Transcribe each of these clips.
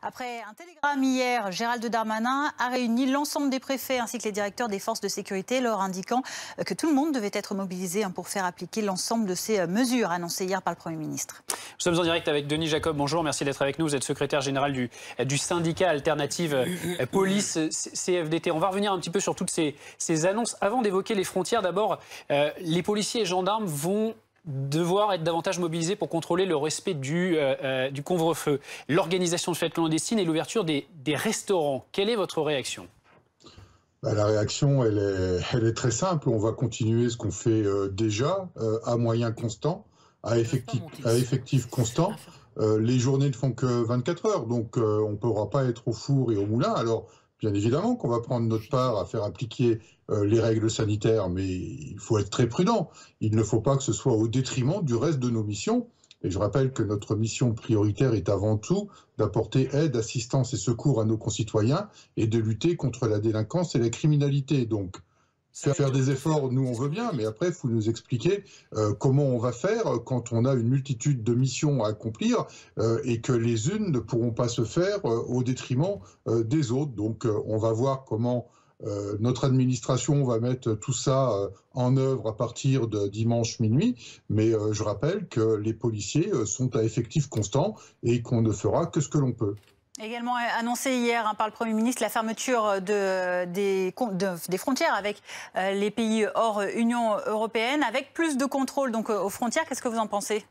Après un télégramme hier, Gérald Darmanin a réuni l'ensemble des préfets ainsi que les directeurs des forces de sécurité, leur indiquant que tout le monde devait être mobilisé pour faire appliquer l'ensemble de ces mesures annoncées hier par le Premier ministre. Nous sommes en direct avec Denis Jacob. Bonjour, merci d'être avec nous. Vous êtes secrétaire général du syndicat Alternative Police CFDT. On va revenir un petit peu sur toutes ces annonces. Avant d'évoquer les frontières, d'abord, les policiers et gendarmes vont devoir être davantage mobilisés pour contrôler le respect du couvre-feu, l'organisation de fêtes clandestines et l'ouverture des restaurants. Quelle est votre réaction ? La réaction, elle est très simple. On va continuer ce qu'on fait déjà, à moyens constants, à effectif constant. Les journées ne font que 24 heures, donc on ne pourra pas être au four et au moulin. Alors, bien évidemment qu'on va prendre notre part à faire appliquer les règles sanitaires, mais il faut être très prudent. Il ne faut pas que ce soit au détriment du reste de nos missions. Et je rappelle que notre mission prioritaire est avant tout d'apporter aide, assistance et secours à nos concitoyens et de lutter contre la délinquance et la criminalité. Donc, faire des efforts, nous on veut bien, mais après il faut nous expliquer comment on va faire quand on a une multitude de missions à accomplir et que les unes ne pourront pas se faire au détriment des autres. Donc on va voir comment notre administration va mettre tout ça en œuvre à partir de dimanche minuit, mais je rappelle que les policiers sont à effectif constant et qu'on ne fera que ce que l'on peut. Également annoncé hier par le Premier ministre la fermeture des frontières avec les pays hors Union européenne, avec plus de contrôle donc, aux frontières. Qu'est-ce que vous en pensez ?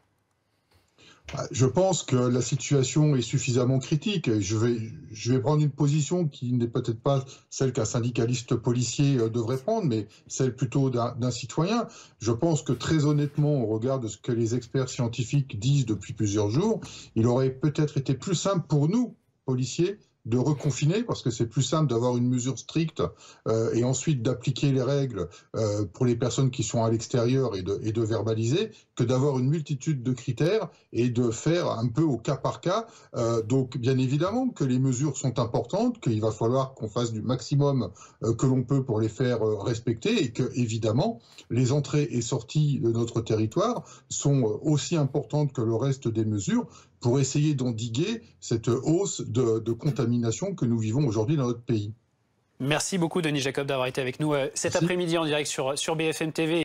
Je pense que la situation est suffisamment critique. Je vais prendre une position qui n'est peut-être pas celle qu'un syndicaliste policier devrait prendre, mais celle plutôt d'un citoyen. Je pense que très honnêtement, au regard de ce que les experts scientifiques disent depuis plusieurs jours, il aurait peut-être été plus simple pour nous, policiers, de reconfiner, parce que c'est plus simple d'avoir une mesure stricte et ensuite d'appliquer les règles pour les personnes qui sont à l'extérieur et de verbaliser, que d'avoir une multitude de critères et de faire un peu au cas par cas. Donc bien évidemment que les mesures sont importantes, qu'il va falloir qu'on fasse du maximum que l'on peut pour les faire respecter et que évidemment les entrées et sorties de notre territoire sont aussi importantes que le reste des mesures pour essayer d'endiguer cette hausse de contamination que nous vivons aujourd'hui dans notre pays. Merci beaucoup Denis Jacob d'avoir été avec nous cet après-midi en direct sur BFM TV.